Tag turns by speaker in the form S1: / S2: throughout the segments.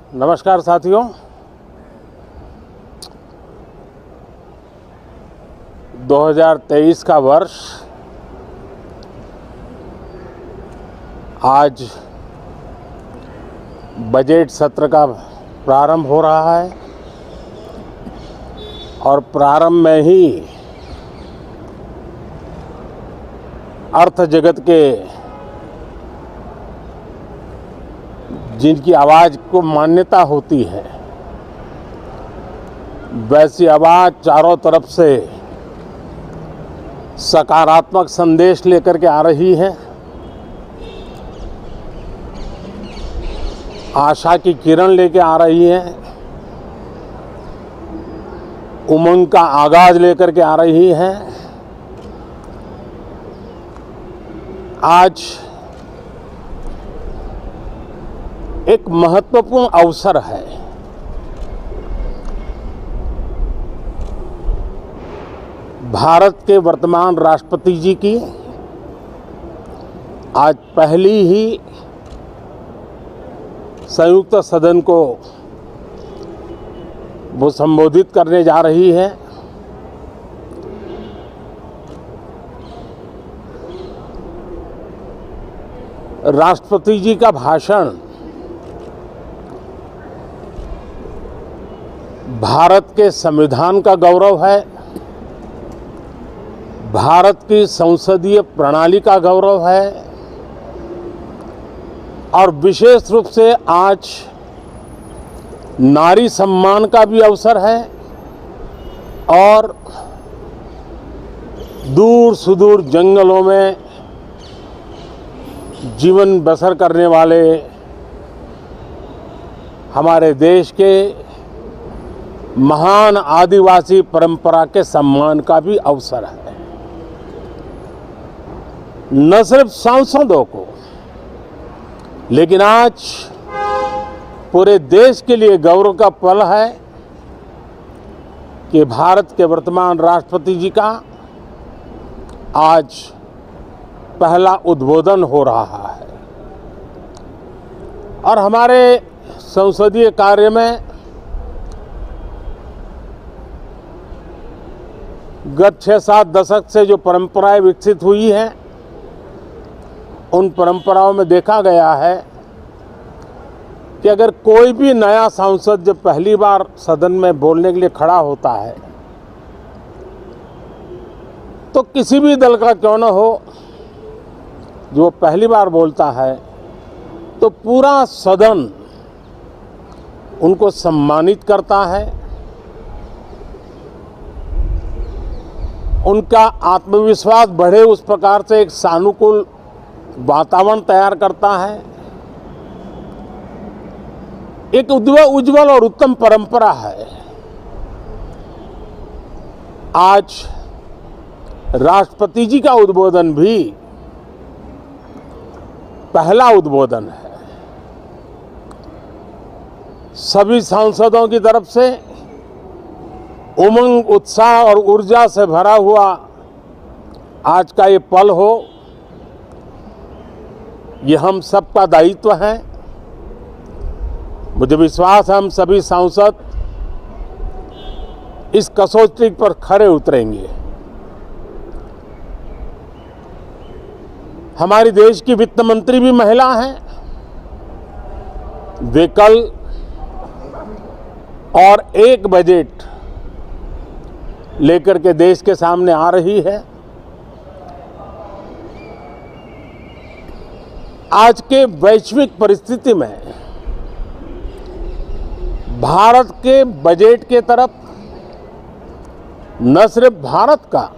S1: नमस्कार साथियों। 2023 का वर्ष आज बजट सत्र का प्रारंभ हो रहा है और प्रारंभ में ही अर्थ जगत के जिनकी आवाज़ को मान्यता होती है, वैसी आवाज़ चारों तरफ से सकारात्मक संदेश लेकर के आ रही है। आशा की किरण लेकर आ रही है, उमंग का आगाज लेकर के आ रही है। आज एक महत्वपूर्ण अवसर है। भारत के वर्तमान राष्ट्रपति जी की आज पहली ही संयुक्त सदन को वो संबोधित करने जा रही है। राष्ट्रपति जी का भाषण भारत के संविधान का गौरव है, भारत की संसदीय प्रणाली का गौरव है और विशेष रूप से आज नारी सम्मान का भी अवसर है और दूर सुदूर जंगलों में जीवन बसर करने वाले हमारे देश के महान आदिवासी परंपरा के सम्मान का भी अवसर है। न सिर्फ सांसदों को, लेकिन आज पूरे देश के लिए गौरव का पल है कि भारत के वर्तमान राष्ट्रपति जी का आज पहला उद्बोधन हो रहा है और हमारे संसदीय कार्य में गत 6-7 दशक से जो परंपराएं विकसित हुई हैं, उन परंपराओं में देखा गया है कि अगर कोई भी नया सांसद जब पहली बार सदन में बोलने के लिए खड़ा होता है तो किसी भी दल का क्यों न हो, जो पहली बार बोलता है तो पूरा सदन उनको सम्मानित करता है, उनका आत्मविश्वास बढ़े उस प्रकार से एक सानुकूल वातावरण तैयार करता है। एक उज्जवल और उत्तम परंपरा है। आज राष्ट्रपति जी का उद्बोधन भी पहला उद्बोधन है। सभी सांसदों की तरफ से उमंग, उत्साह और ऊर्जा से भरा हुआ आज का ये पल हो, ये हम सबका दायित्व है। मुझे विश्वास है हम सभी सांसद इस कसौटी पर खरे उतरेंगे। हमारी देश की वित्त मंत्री भी महिला हैं। वे कल और एक बजट लेकर के देश के सामने आ रही है। आज के वैश्विक परिस्थिति में भारत के बजट के तरफ न सिर्फ भारत का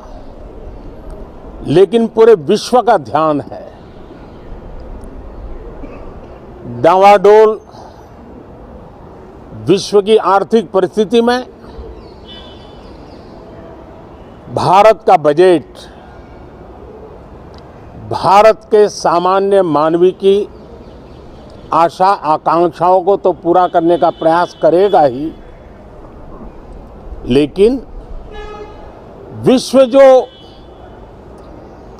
S1: लेकिन पूरे विश्व का ध्यान है। डावाडोल विश्व की आर्थिक परिस्थिति में भारत का बजट भारत के सामान्य मानवी की आशा आकांक्षाओं को तो पूरा करने का प्रयास करेगा ही, लेकिन विश्व जो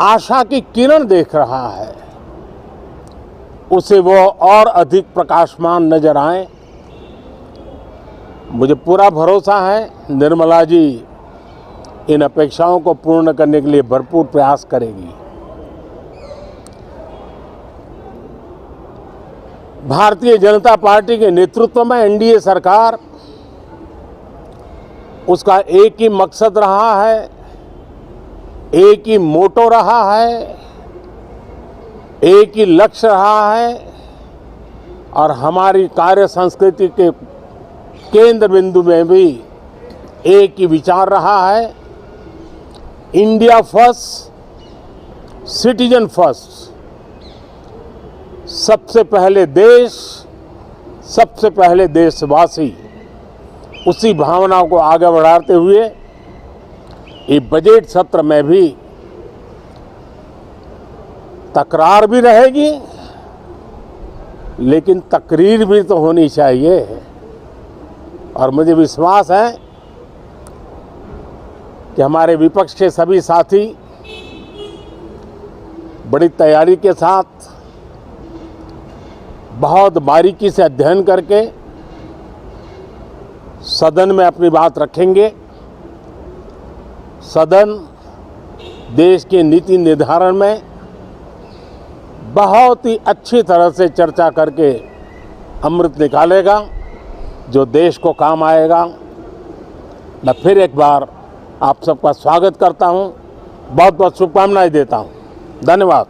S1: आशा की किरण देख रहा है उसे वो और अधिक प्रकाशमान नजर आए मुझे पूरा भरोसा है निर्मला जी इन अपेक्षाओं को पूर्ण करने के लिए भरपूर प्रयास करेगी। भारतीय जनता पार्टी के नेतृत्व में एनडीए सरकार, उसका एक ही मकसद रहा है, एक ही मोटो रहा है, एक ही लक्ष्य रहा है और हमारी कार्य संस्कृति के केंद्र बिंदु में भी एक ही विचार रहा है, इंडिया फर्स्ट, सिटीजन फर्स्ट। सबसे पहले देश, सबसे पहले देशवासी, उसी भावना को आगे बढ़ाते हुए ये बजट सत्र में भी तकरार भी रहेगी, लेकिन तकरीर भी तो होनी चाहिए। और मुझे विश्वास है कि हमारे विपक्ष के सभी साथी बड़ी तैयारी के साथ, बहुत बारीकी से अध्ययन करके सदन में अपनी बात रखेंगे। सदन देश के नीति निर्धारण में बहुत ही अच्छी तरह से चर्चा करके अमृत निकालेगा, जो देश को काम आएगा। मैं फिर एक बार आप सबका स्वागत करता हूं, बहुत बहुत शुभकामनाएं देता हूं। धन्यवाद।